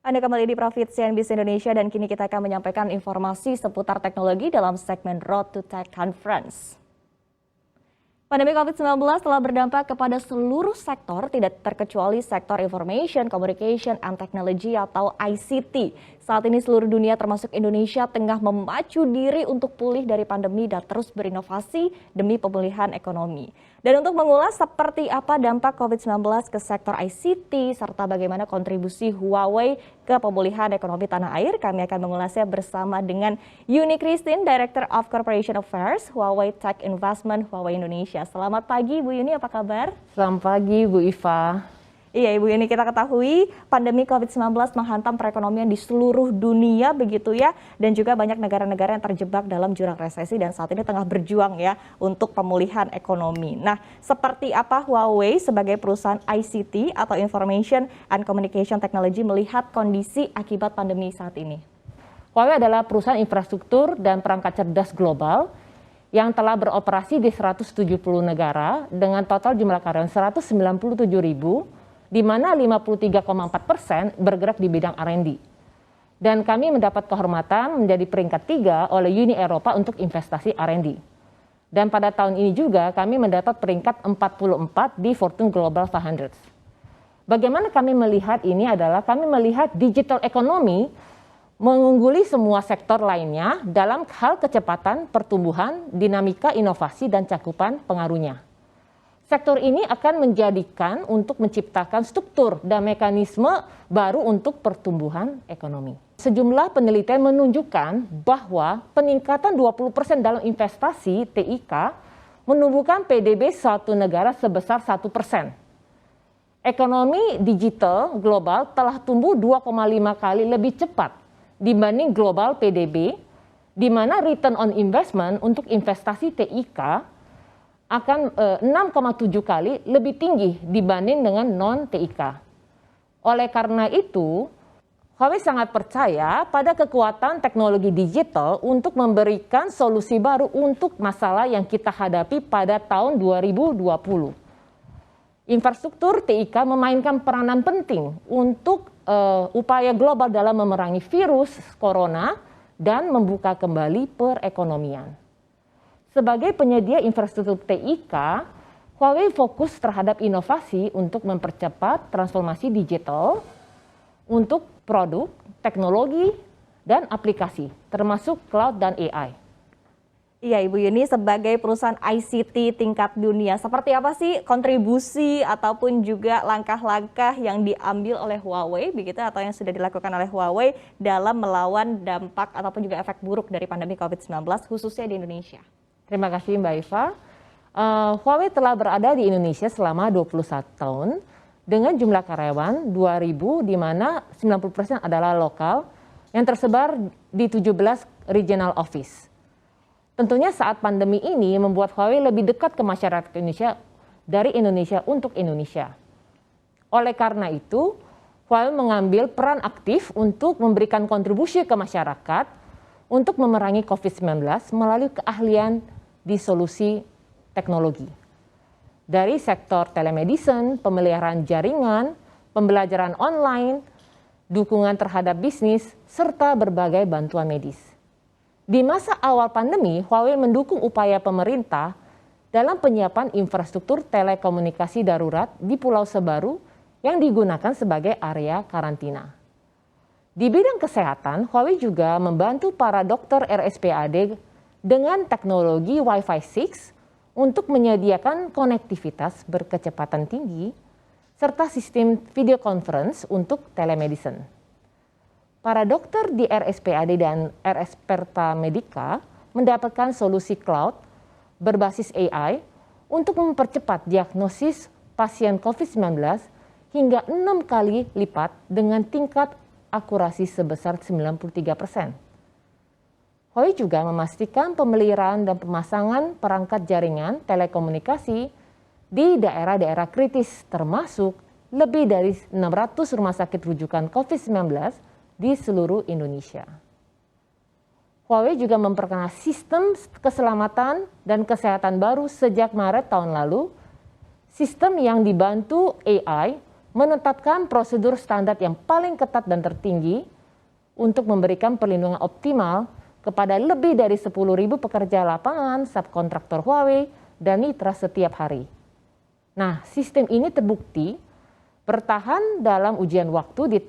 Anda kembali di Profit CNBC Indonesia dan kini kita akan menyampaikan informasi seputar teknologi dalam segmen Road to Tech Conference. Pandemi COVID-19 telah berdampak kepada seluruh sektor, tidak terkecuali sektor Information, Communication, and Technology atau ICT. Saat ini seluruh dunia termasuk Indonesia tengah memacu diri untuk pulih dari pandemi dan terus berinovasi demi pemulihan ekonomi. Dan untuk mengulas seperti apa dampak COVID-19 ke sektor ICT serta bagaimana kontribusi Huawei ke pemulihan ekonomi tanah air, kami akan mengulasnya bersama dengan Yuni Christine, Director of Corporation Affairs, Huawei Tech Investment, Huawei Indonesia. Selamat pagi Bu Yuni, apa kabar? Selamat pagi Bu Iva. Iya Ibu Yuni, kita ketahui pandemi COVID-19 menghantam perekonomian di seluruh dunia begitu ya. Dan juga banyak negara-negara yang terjebak dalam jurang resesi dan saat ini tengah berjuang ya untuk pemulihan ekonomi. Nah, seperti apa Huawei sebagai perusahaan ICT atau Information and Communication Technology melihat kondisi akibat pandemi saat ini? Huawei adalah perusahaan infrastruktur dan perangkat cerdas global yang telah beroperasi di 170 negara dengan total jumlah karyawan 197.000, di mana 53,4% bergerak di bidang R&D. Dan kami mendapat kehormatan menjadi peringkat 3 oleh Uni Eropa untuk investasi R&D. Dan pada tahun ini juga kami mendapat peringkat 44 di Fortune Global 500. Bagaimana kami melihat ini adalah kami melihat digital economy mengungguli semua sektor lainnya dalam hal kecepatan, pertumbuhan, dinamika, inovasi, dan cakupan pengaruhnya. Sektor ini akan menjadikan untuk menciptakan struktur dan mekanisme baru untuk pertumbuhan ekonomi. Sejumlah penelitian menunjukkan bahwa peningkatan 20% dalam investasi TIK menumbuhkan PDB suatu negara sebesar 1%. Ekonomi digital global telah tumbuh 2,5 kali lebih cepat dibanding global PDB, di mana return on investment untuk investasi TIK akan 6,7 kali lebih tinggi dibanding dengan non-TIK. Oleh karena itu, Huawei sangat percaya pada kekuatan teknologi digital untuk memberikan solusi baru untuk masalah yang kita hadapi pada tahun 2020. Infrastruktur TIK memainkan peranan penting untuk upaya global dalam memerangi virus corona dan membuka kembali perekonomian. Sebagai penyedia infrastruktur TIK, Huawei fokus terhadap inovasi untuk mempercepat transformasi digital untuk produk, teknologi, dan aplikasi, termasuk cloud dan AI. Iya Ibu Yuni, sebagai perusahaan ICT tingkat dunia, seperti apa sih kontribusi ataupun juga langkah-langkah yang diambil oleh Huawei begitu atau yang sudah dilakukan oleh Huawei dalam melawan dampak ataupun juga efek buruk dari pandemi COVID-19 khususnya di Indonesia? Terima kasih Mbak Iva. Huawei telah berada di Indonesia selama 21 tahun dengan jumlah karyawan 2.000 di mana 90% adalah lokal yang tersebar di 17 regional office. Tentunya saat pandemi ini membuat Huawei lebih dekat ke masyarakat Indonesia dari Indonesia untuk Indonesia. Oleh karena itu, Huawei mengambil peran aktif untuk memberikan kontribusi ke masyarakat untuk memerangi COVID-19 melalui keahlian di solusi teknologi. Dari sektor telemedicine, pemeliharaan jaringan, pembelajaran online, dukungan terhadap bisnis, serta berbagai bantuan medis. Di masa awal pandemi, Huawei mendukung upaya pemerintah dalam penyiapan infrastruktur telekomunikasi darurat di Pulau Sebaru yang digunakan sebagai area karantina. Di bidang kesehatan, Huawei juga membantu para dokter RSPAD dengan teknologi Wi-Fi 6 untuk menyediakan konektivitas berkecepatan tinggi serta sistem video conference untuk telemedicine. Para dokter di RSPAD dan RS Perta Medica mendapatkan solusi cloud berbasis AI untuk mempercepat diagnosis pasien COVID-19 hingga 6 kali lipat dengan tingkat akurasi sebesar 93%. Huawei juga memastikan pemeliharaan dan pemasangan perangkat jaringan telekomunikasi di daerah-daerah kritis termasuk lebih dari 600 rumah sakit rujukan COVID-19 di seluruh Indonesia. Huawei juga memperkenalkan sistem keselamatan dan kesehatan baru sejak Maret tahun lalu, sistem yang dibantu AI menetapkan prosedur standar yang paling ketat dan tertinggi untuk memberikan perlindungan optimal kepada lebih dari 10.000 pekerja lapangan, subkontraktor Huawei, dan mitra setiap hari. Nah, sistem ini terbukti bertahan dalam ujian waktu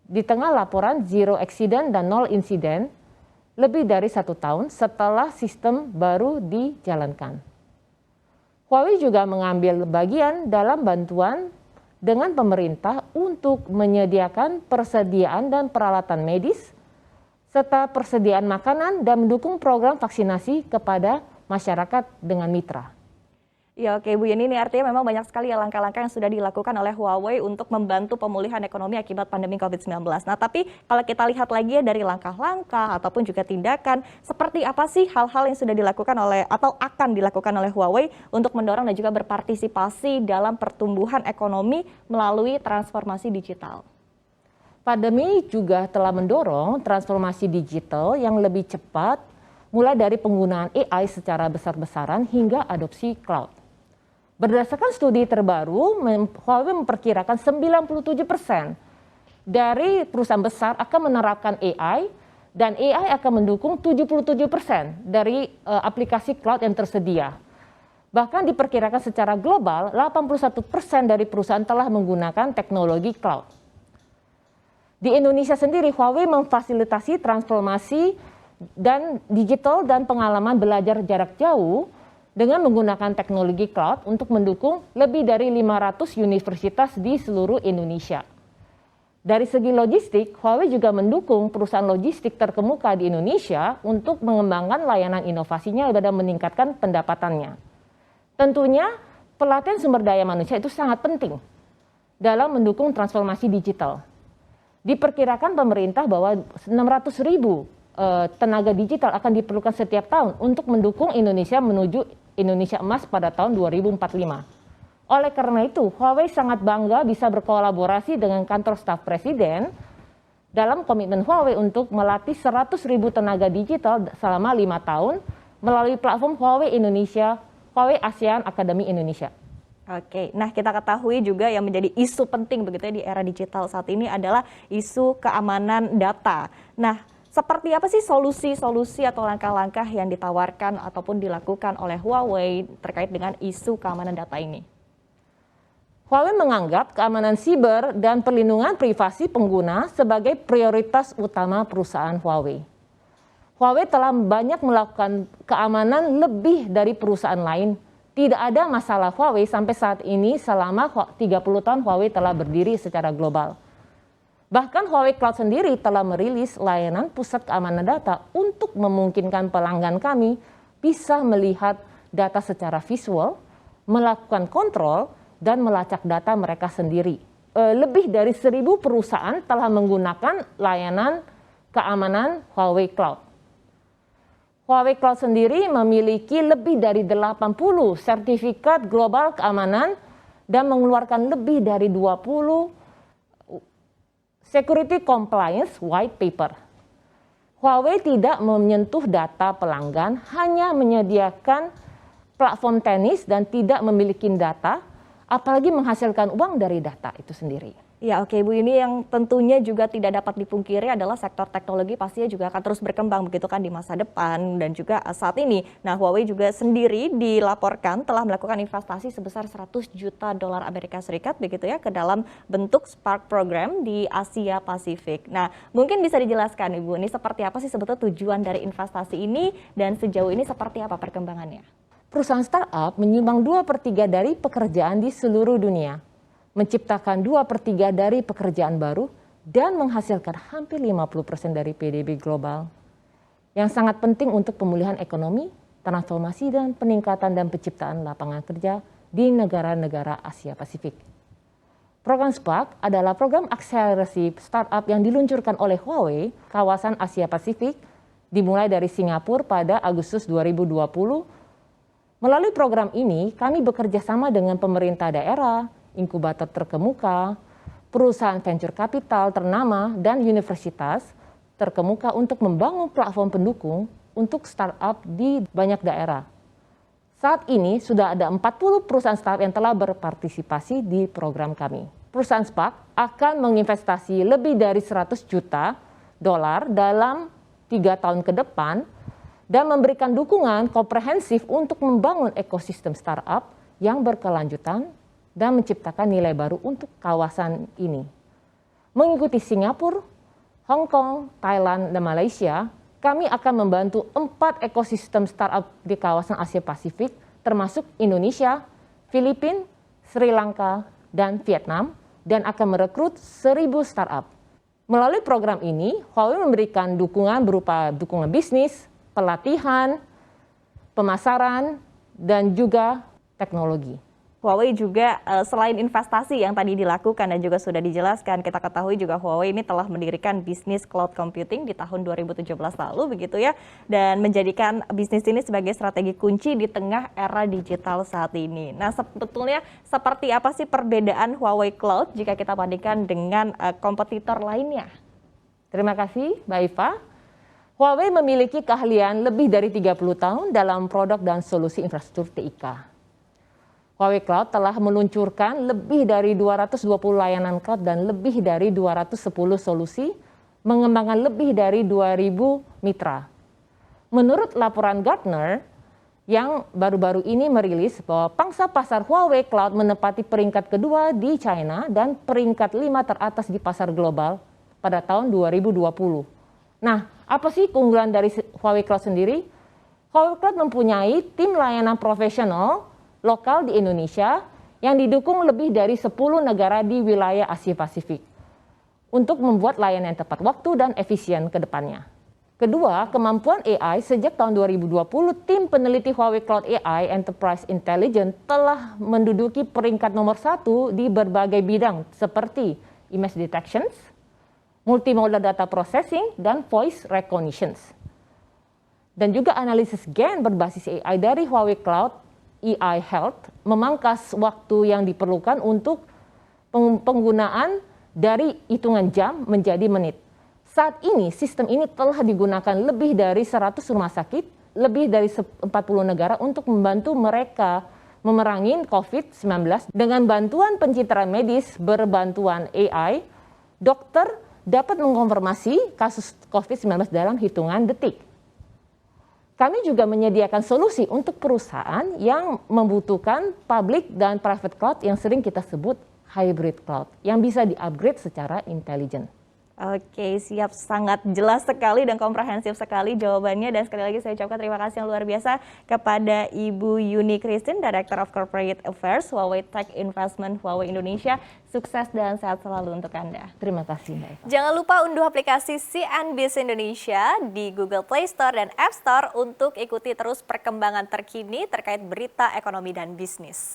di tengah laporan zero accident dan nol insiden lebih dari 1 tahun setelah sistem baru dijalankan. Huawei juga mengambil bagian dalam bantuan dengan pemerintah untuk menyediakan persediaan dan peralatan medis, serta persediaan makanan dan mendukung program vaksinasi kepada masyarakat dengan mitra. Ya oke Bu Yeni, ini artinya memang banyak sekali ya langkah-langkah yang sudah dilakukan oleh Huawei untuk membantu pemulihan ekonomi akibat pandemi COVID-19. Nah tapi kalau kita lihat lagi ya dari langkah-langkah ataupun juga tindakan, seperti apa sih hal-hal yang sudah dilakukan oleh atau akan dilakukan oleh Huawei untuk mendorong dan juga berpartisipasi dalam pertumbuhan ekonomi melalui transformasi digital? Pandemi juga telah mendorong transformasi digital yang lebih cepat, mulai dari penggunaan AI secara besar-besaran hingga adopsi cloud. Berdasarkan studi terbaru, Huawei memperkirakan 97% dari perusahaan besar akan menerapkan AI, dan AI akan mendukung 77% dari aplikasi cloud yang tersedia. Bahkan diperkirakan secara global, 81% dari perusahaan telah menggunakan teknologi cloud. Di Indonesia sendiri, Huawei memfasilitasi transformasi dan digital dan pengalaman belajar jarak jauh dengan menggunakan teknologi cloud untuk mendukung lebih dari 500 universitas di seluruh Indonesia. Dari segi logistik, Huawei juga mendukung perusahaan logistik terkemuka di Indonesia untuk mengembangkan layanan inovasinya dan meningkatkan pendapatannya. Tentunya, pelatihan sumber daya manusia itu sangat penting dalam mendukung transformasi digital. Diperkirakan pemerintah bahwa 600.000 tenaga digital akan diperlukan setiap tahun untuk mendukung Indonesia menuju Indonesia Emas pada tahun 2045. Oleh karena itu, Huawei sangat bangga bisa berkolaborasi dengan kantor staf presiden dalam komitmen Huawei untuk melatih 100.000 tenaga digital selama 5 tahun melalui platform Huawei Indonesia, Huawei ASEAN Academy Indonesia. Oke, nah kita ketahui juga yang menjadi isu penting begitu ya di era digital saat ini adalah isu keamanan data. Nah, seperti apa sih solusi-solusi atau langkah-langkah yang ditawarkan ataupun dilakukan oleh Huawei terkait dengan isu keamanan data ini? Huawei menganggap keamanan siber dan perlindungan privasi pengguna sebagai prioritas utama perusahaan Huawei. Huawei telah banyak melakukan keamanan lebih dari perusahaan lain. Tidak ada masalah Huawei sampai saat ini selama 30 tahun Huawei telah berdiri secara global. Bahkan Huawei Cloud sendiri telah merilis layanan pusat keamanan data untuk memungkinkan pelanggan kami bisa melihat data secara visual, melakukan kontrol, dan melacak data mereka sendiri. Lebih dari 1.000 perusahaan telah menggunakan layanan keamanan Huawei Cloud. Huawei Cloud sendiri memiliki lebih dari 80 sertifikat global keamanan dan mengeluarkan lebih dari 20 Security Compliance White Paper. Huawei tidak menyentuh data pelanggan, hanya menyediakan platform teknis dan tidak memiliki data, apalagi menghasilkan uang dari data itu sendiri. Ya oke Bu, ini yang tentunya juga tidak dapat dipungkiri adalah sektor teknologi pastinya juga akan terus berkembang begitu kan di masa depan dan juga saat ini. Nah Huawei juga sendiri dilaporkan telah melakukan investasi sebesar 100 juta dolar Amerika Serikat begitu ya ke dalam bentuk Spark Program di Asia Pasifik. Nah mungkin bisa dijelaskan Ibu, ini seperti apa sih sebetulnya tujuan dari investasi ini dan sejauh ini seperti apa perkembangannya? Perusahaan startup menyumbang 2/3 dari pekerjaan di seluruh dunia, menciptakan 2/3 dari pekerjaan baru, dan menghasilkan hampir 50% dari PDB global. Yang sangat penting untuk pemulihan ekonomi, transformasi, dan peningkatan dan penciptaan lapangan kerja di negara-negara Asia Pasifik. Program Spark adalah program akselerasi startup yang diluncurkan oleh Huawei kawasan Asia Pasifik, dimulai dari Singapura pada Agustus 2020. Melalui program ini, kami bekerja sama dengan pemerintah daerah, inkubator terkemuka, perusahaan venture capital ternama, dan universitas terkemuka untuk membangun platform pendukung untuk startup di banyak daerah. Saat ini sudah ada 40 perusahaan startup yang telah berpartisipasi di program kami. Perusahaan Spark akan menginvestasi lebih dari 100 juta dolar dalam 3 tahun ke depan dan memberikan dukungan komprehensif untuk membangun ekosistem startup yang berkelanjutan dan menciptakan nilai baru untuk kawasan ini. Mengikuti Singapura, Hong Kong, Thailand, dan Malaysia, kami akan membantu 4 ekosistem startup di kawasan Asia Pasifik, termasuk Indonesia, Filipina, Sri Lanka, dan Vietnam, dan akan merekrut 1.000 startup. Melalui program ini, Huawei memberikan dukungan berupa dukungan bisnis, pelatihan, pemasaran, dan juga teknologi. Huawei juga selain investasi yang tadi dilakukan dan juga sudah dijelaskan, kita ketahui juga Huawei ini telah mendirikan bisnis cloud computing di tahun 2017 lalu begitu ya, dan menjadikan bisnis ini sebagai strategi kunci di tengah era digital saat ini. Nah, sebetulnya seperti apa sih perbedaan Huawei Cloud jika kita bandingkan dengan kompetitor lainnya? Terima kasih, Mbak Iva. Huawei memiliki keahlian lebih dari 30 tahun dalam produk dan solusi infrastruktur TIK. Huawei Cloud telah meluncurkan lebih dari 220 layanan cloud dan lebih dari 210 solusi, mengembangkan lebih dari 2.000 mitra. Menurut laporan Gartner, yang baru-baru ini merilis bahwa pangsa pasar Huawei Cloud menempati peringkat kedua di China dan peringkat 5 teratas di pasar global pada tahun 2020. Nah, apa sih keunggulan dari Huawei Cloud sendiri? Huawei Cloud mempunyai tim layanan profesional lokal di Indonesia yang didukung lebih dari 10 negara di wilayah Asia Pasifik untuk membuat layanan yang tepat waktu dan efisien ke depannya. Kedua, kemampuan AI. Sejak tahun 2020, tim peneliti Huawei Cloud AI Enterprise Intelligence telah menduduki peringkat nomor 1 di berbagai bidang seperti image detections, multimodal data processing, dan voice recognitions. Dan juga analisis gen berbasis AI dari Huawei Cloud AI Health memangkas waktu yang diperlukan untuk penggunaan dari hitungan jam menjadi menit. Saat ini sistem ini telah digunakan lebih dari 100 rumah sakit, lebih dari 40 negara untuk membantu mereka memerangi COVID-19. Dengan bantuan pencitraan medis berbantuan AI, dokter dapat mengkonfirmasi kasus COVID-19 dalam hitungan detik. Kami juga menyediakan solusi untuk perusahaan yang membutuhkan public dan private cloud yang sering kita sebut hybrid cloud, yang bisa di-upgrade secara intelijen. Oke, siap. Sangat jelas sekali dan komprehensif sekali jawabannya. Dan sekali lagi saya ucapkan terima kasih yang luar biasa kepada Ibu Yuni Christine, Director of Corporate Affairs Huawei Tech Investment Huawei Indonesia. Sukses dan sehat selalu untuk Anda. Terima kasih, Mbak Eva. Jangan lupa unduh aplikasi CNBC Indonesia di Google Play Store dan App Store untuk ikuti terus perkembangan terkini terkait berita ekonomi dan bisnis.